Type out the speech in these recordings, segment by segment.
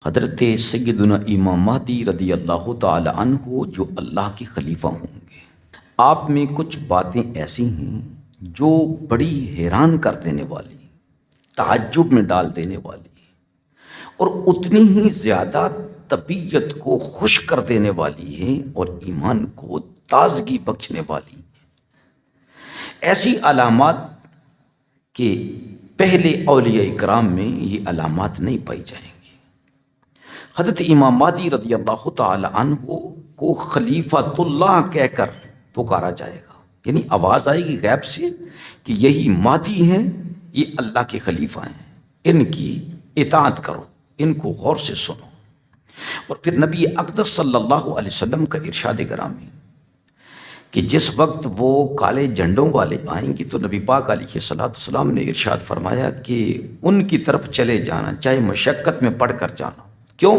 حضرت سیدنا امام مہدی رضی اللہ تعالی عنہ جو اللہ کے خلیفہ ہوں گے، آپ میں کچھ باتیں ایسی ہیں جو بڑی حیران کر دینے والی، تعجب میں ڈال دینے والی اور اتنی ہی زیادہ طبیعت کو خوش کر دینے والی ہیں اور ایمان کو تازگی بخشنے والی ہیں۔ ایسی علامات کہ پہلے اولیاء اکرام میں یہ علامات نہیں پائی جائیں گی۔ حضرت امام مہدی رضی اللہ تعالی عنہ کو خلیفۃ اللہ کہہ کر پکارا جائے گا، یعنی آواز آئے گی غیب سے کہ یہی مہدی ہیں، یہ اللہ کے خلیفہ ہیں، ان کی اطاعت کرو، ان کو غور سے سنو۔ اور پھر نبی اقدس صلی اللہ علیہ وسلم کا ارشاد گرامی کہ جس وقت وہ کالے جھنڈوں والے آئیں گے تو نبی پاک علیہ الصلوۃ والسلام نے ارشاد فرمایا کہ ان کی طرف چلے جانا، چاہے مشقت میں پڑھ کر جانا۔ کیوں؟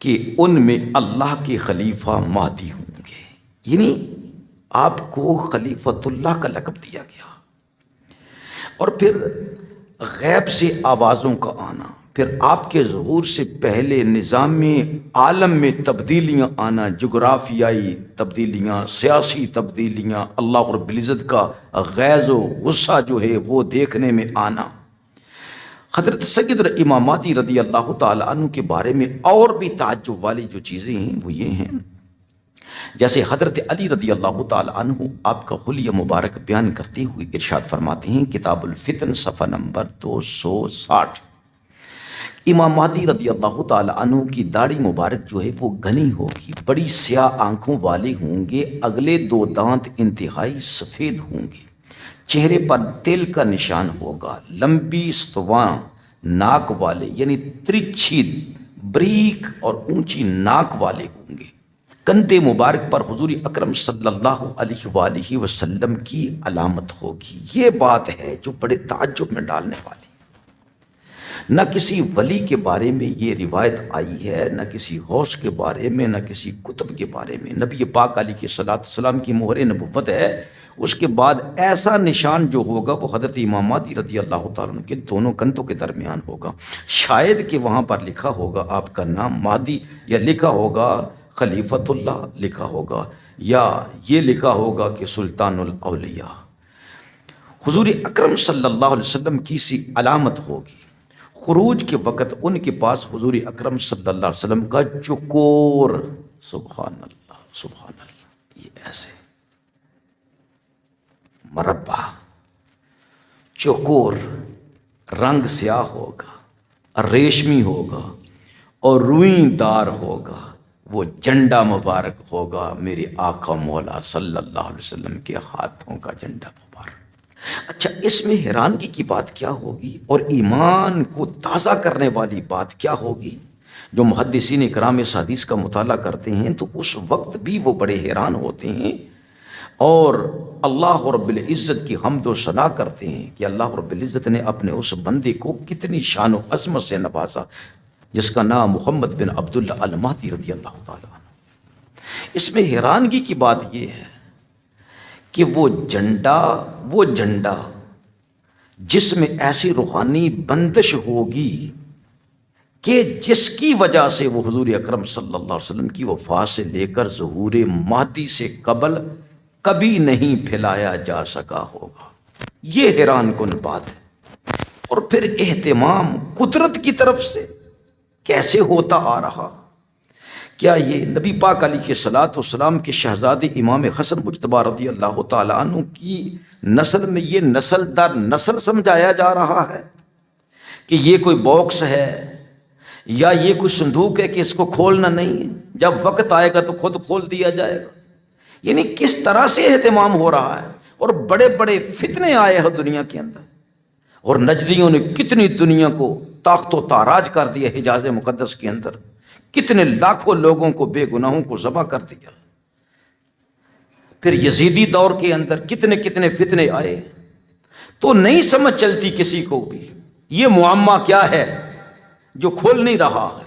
کہ ان میں اللہ کے خلیفہ مہدی ہوں گے، یعنی آپ کو خلیفۃ اللہ کا لقب دیا گیا۔ اور پھر غیب سے آوازوں کا آنا، پھر آپ کے ظہور سے پہلے نظام عالم میں تبدیلیاں آنا، جغرافیائی تبدیلیاں، سیاسی تبدیلیاں، اللہ رب العزت کا غیظ و غصہ جو ہے وہ دیکھنے میں آنا۔ حضرت سیدنا امام مہدی رضی اللہ تعالی عنہ کے بارے میں اور بھی تعجب والی جو چیزیں ہیں وہ یہ ہیں، جیسے حضرت علی رضی اللہ تعالی عنہ آپ کا حلیہ مبارک بیان کرتے ہوئے ارشاد فرماتے ہیں، کتاب الفتن صفحہ نمبر 260، امام مہدی رضی اللہ تعالی عنہ کی داڑھی مبارک جو ہے وہ گھنی ہوگی، بڑی سیاہ آنکھوں والے ہوں گے، اگلے دو دانت انتہائی سفید ہوں گے، چہرے پر تل کا نشان ہوگا، لمبی استواں ناک والے یعنی ترچھی بریک اور اونچی ناک والے ہوں گے، کندھے مبارک پر حضور اکرم صلی اللہ علیہ وآلہ وسلم کی علامت ہوگی۔ یہ بات ہے جو بڑے تعجب میں ڈالنے والی۔ نہ کسی ولی کے بارے میں یہ روایت آئی ہے، نہ کسی غوث کے بارے میں، نہ کسی کتب کے بارے میں۔ نبی پاک علیہ الصلوۃ والسلام کی مہر نبوت ہے، اس کے بعد ایسا نشان جو ہوگا وہ حضرت امام مہدی رضی اللہ تعالیٰ عنہ کے دونوں کندھوں کے درمیان ہوگا۔ شاید کہ وہاں پر لکھا ہوگا آپ کا نام مہدی، یا لکھا ہوگا خلیفۃ اللہ لکھا ہوگا، یا یہ لکھا ہوگا کہ سلطان الاولیاء۔ حضور اکرم صلی اللہ علیہ وسلم کی سی علامت ہوگی۔ خروج کے وقت ان کے پاس حضور اکرم صلی اللہ علیہ وسلم کا چکور، سبحان اللہ سبحان اللہ، یہ ایسے مربع چکور، رنگ سیاہ ہوگا، ریشمی ہوگا اور روئیں دار ہوگا، وہ جھنڈا مبارک ہوگا میرے آقا مولا صلی اللہ علیہ وسلم کے ہاتھوں کا جھنڈا مبارک۔ اچھا، اس میں حیرانگی کی بات کیا ہوگی اور ایمان کو تازہ کرنے والی بات کیا ہوگی؟ جو محدثین کرام اس حدیث کا مطالعہ کرتے ہیں تو اس وقت بھی وہ بڑے حیران ہوتے ہیں اور اللہ رب العزت کی حمد و ثنا کرتے ہیں کہ اللہ رب العزت نے اپنے اس بندے کو کتنی شان و عظمت سے نوازا جس کا نام محمد بن عبداللہ المہدی رضی اللہ تعالیٰ عنہ۔ اس میں حیرانگی کی بات یہ ہے کہ وہ جھنڈا جس میں ایسی روحانی بندش ہوگی کہ جس کی وجہ سے وہ حضور اکرم صلی اللہ علیہ وسلم کی وفات سے لے کر ظہور مہدی سے قبل کبھی نہیں پھیلایا جا سکا ہوگا، یہ حیران کن بات ہے۔ اور پھر اہتمام قدرت کی طرف سے کیسے ہوتا آ رہا؟ کیا یہ نبی پاک علیہ الصلوۃ والسلام کے شہزادے امام حسن مجتبی رضی اللہ تعالیٰ عنہ کی نسل میں یہ نسل در نسل سمجھایا جا رہا ہے کہ یہ کوئی باکس ہے یا یہ کوئی صندوق ہے کہ اس کو کھولنا نہیں ہے، جب وقت آئے گا تو خود کھول دیا جائے گا؟ یعنی کس طرح سے اہتمام ہو رہا ہے، اور بڑے بڑے فتنے آئے ہیں دنیا کے اندر، اور نجدیوں نے کتنی دنیا کو تاخت و تاراج کر دیا، حجاز مقدس کے اندر کتنے لاکھوں لوگوں کو بے گناہوں کو ذبح کر دیا۔ پھر یزیدی دور کے اندر کتنے فتنے آئے، تو نہیں سمجھ چلتی کسی کو بھی یہ معمہ کیا ہے جو کھول نہیں رہا ہے،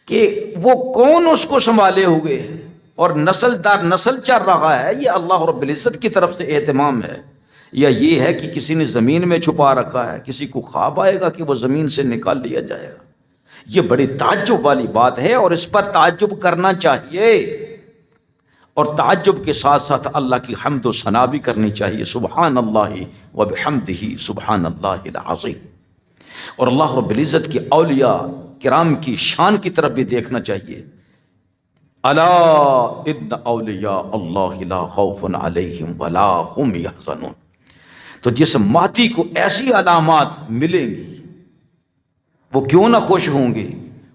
کہ وہ کون اس کو سنبھالے ہوئے ہے اور نسل در نسل چل رہا ہے۔ یہ اللہ رب العزت کی طرف سے اہتمام ہے، یا یہ ہے کہ کسی نے زمین میں چھپا رکھا ہے، کسی کو خواب آئے گا کہ وہ زمین سے نکال لیا جائے گا؟ یہ بڑی تعجب والی بات ہے اور اس پر تعجب کرنا چاہیے، اور تعجب کے ساتھ ساتھ اللہ کی حمد و ثنا بھی کرنی چاہیے، سبحان اللہ و بحمدہ سبحان اللہ العظیم۔ اور اللہ رب العزت کے اولیاء کرام کی شان کی طرف بھی دیکھنا چاہیے، الا ان اولیاء اللہ لا خوف علیہم ولا هم یحزنون۔ تو جس مہدی کو ایسی علامات ملیں گی وہ کیوں نہ خوش ہوں گے،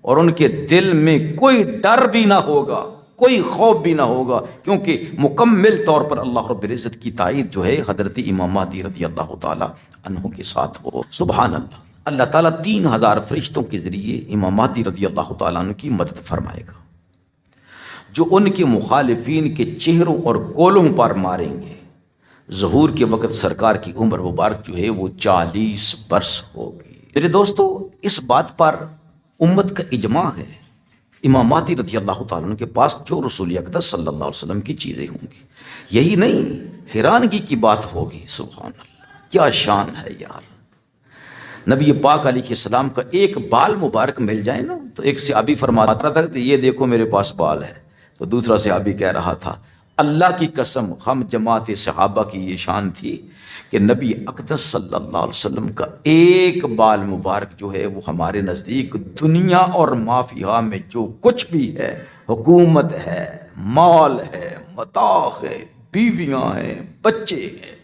اور ان کے دل میں کوئی ڈر بھی نہ ہوگا، کوئی خوف بھی نہ ہوگا، کیونکہ مکمل طور پر اللہ رب العزت کی تائید جو ہے حضرت امام مہدی رضی اللہ تعالی عنہ کے ساتھ ہو۔ سبحان اللہ۔ اللہ تعالیٰ 3000 فرشتوں کے ذریعے امام مہدی رضی اللہ تعالیٰ عنہ کی مدد فرمائے گا، جو ان کے مخالفین کے چہروں اور کولوں پر ماریں گے۔ ظہور کے وقت سرکار کی عمر مبارک جو ہے وہ 40 برس ہوگی۔ میرے دوستو، اس بات پر امت کا اجماع ہے، امام مہدی رضی اللہ تعالیٰ عنہ کے پاس جو رسول اقدس صلی اللہ علیہ وسلم کی چیزیں ہوں گی، یہی نہیں حیرانگی کی بات ہوگی۔ سبحان اللہ، کیا شان ہے یار۔ نبی پاک علیہ السلام کا ایک بال مبارک مل جائے نا، تو ایک صحابی فرماتا تھا کہ یہ دیکھو میرے پاس بال ہے، تو دوسرا صحابی کہہ رہا تھا اللہ کی قسم ہم جماعت صحابہ کی یہ شان تھی کہ نبی اقدس صلی اللہ علیہ وسلم کا ایک بال مبارک جو ہے وہ ہمارے نزدیک دنیا اور ما فیہا میں جو کچھ بھی ہے، حکومت ہے، مال ہے، متاع ہے، بیویاں ہیں، بچے ہیں،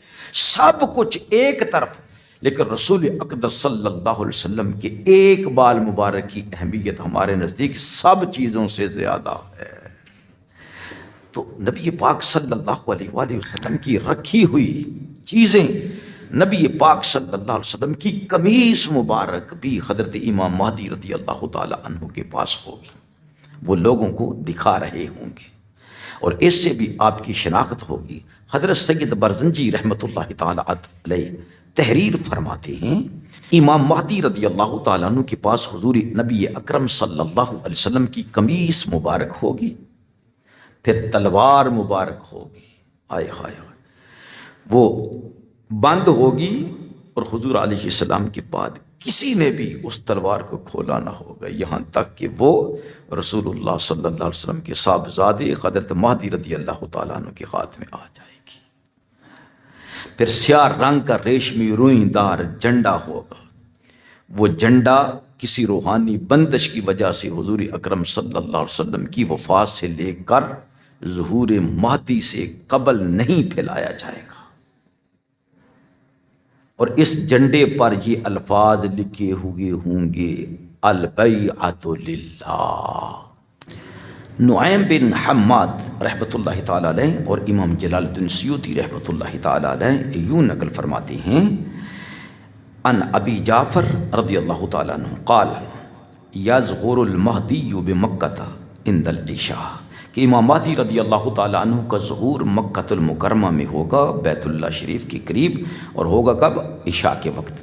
سب کچھ ایک طرف، لیکن رسول اقدس صلی اللہ علیہ وسلم کے ایک بال مبارک کی اہمیت ہمارے نزدیک سب چیزوں سے زیادہ ہے۔ تو نبی پاک صلی اللہ علیہ وآلہ وسلم کی رکھی ہوئی چیزیں، نبی پاک صلی اللہ علیہ وسلم کی قمیص مبارک بھی حضرت امام مہدی رضی اللہ تعالی عنہ کے پاس ہوگی، وہ لوگوں کو دکھا رہے ہوں گے، اور اس سے بھی آپ کی شناخت ہوگی۔ حضرت سید برزنجی رحمۃ اللہ تعالی علیہ تحریر فرماتے ہیں، امام مہدی رضی اللہ تعالیٰ عنہ کے پاس حضور نبی اکرم صلی اللہ علیہ وسلم کی قمیص مبارک ہوگی، پھر تلوار مبارک ہوگی، آئے ہائے وہ بند ہوگی، اور حضور علیہ السلام کے بعد کسی نے بھی اس تلوار کو کھولا نہ ہوگا، یہاں تک کہ وہ رسول اللہ صلی اللہ علیہ وسلم کے صاحبزادے حضرت مہدی رضی اللہ تعالیٰ عنہ کے ہاتھ میں آ جائے گی۔ پھر سیاہ رنگ کا ریشمی روئی دار جھنڈا ہوگا، وہ جھنڈا کسی روحانی بندش کی وجہ سے حضور اکرم صلی اللہ علیہ وسلم کی وفات سے لے کر ظہور مہدی سے قبل نہیں پھیلایا جائے گا، اور اس جھنڈے پر یہ الفاظ لکھے ہوئے ہوں گے، البیعۃ للہ۔ نعیم بن حماد رحمۃ اللہ تعالیٰ علیہ اور امام جلال الدین سیوطی رحمۃ اللہ تعالیٰ علیہ یوں نقل فرماتے ہیں، ان ابی جعفر رضی اللہ تعالیٰ عنہ قال یظہر المہدی بمکۃ عند العشاء، کہ امام مہدی رضی اللہ تعالیٰ عنہ کا ظہور مکۃ المکرمہ میں ہوگا، بیت اللہ شریف کے قریب، اور ہوگا کب؟ عشاء کے وقت۔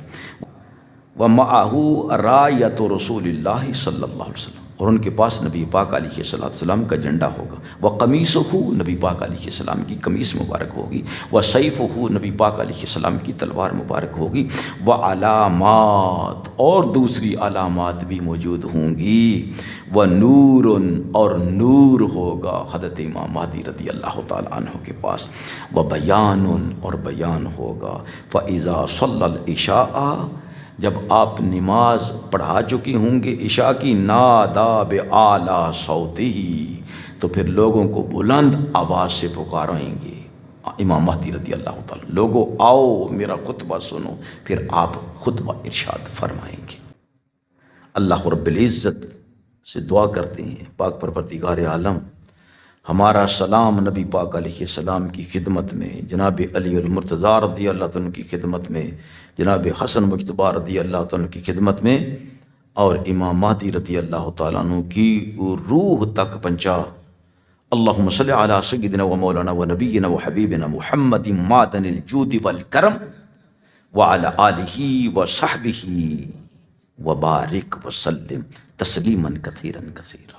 وَمَعَهُ رَایَةُ رسول اللہ صلی اللہ علیہ وسلم، اور ان کے پاس نبی پاک علیہ السلام کا جھنڈا ہوگا، وَقَمِيصُهُ، نبی پاک علیہ السلام کی قمیص مبارک ہوگی، وَسَيْفُهُ، نبی پاک علیہ السلام کی تلوار مبارک ہوگی، وَعَلَامَات، اور دوسری علامات بھی موجود ہوں گی، وَنُورٌ، اور نور ہوگا حضرت امام مہدی رضی اللہ تعالیٰ عنہ کے پاس، وَبَيَانٌ، اور بیان ہوگا، فَإِذَا صَلَّى الْعِشَاءَ، جب آپ نماز پڑھا چکے ہوں گے عشاء کی، نادا بِأَعْلَى صَوْتِهِ، تو پھر لوگوں کو بلند آواز سے پکاریں گے امام مہدی رضی اللہ تعالیٰ، لوگوں آؤ میرا خطبہ سنو، پھر آپ خطبہ ارشاد فرمائیں گے۔ اللہ رب العزت سے دعا کرتے ہیں، پاک پروردگار عالم ہمارا سلام نبی پاک علیہ السلام کی خدمت میں، جناب علی المرتضیٰ رضی اللہ عنہ کی خدمت میں، جناب حسن مجتبیٰ رضی اللہ عنہ کی خدمت میں، اور امام مہدی رضی اللہ تعالیٰ عنہ کی روح تک پہنچا۔ اللہم صلی علی سیدنا و مولانا و نبینا و حبیبنا محمد معدن الجود والکرم وعلی آلہ و صحبہ وبارک وسلم تسلیما کثیرا کثیرا۔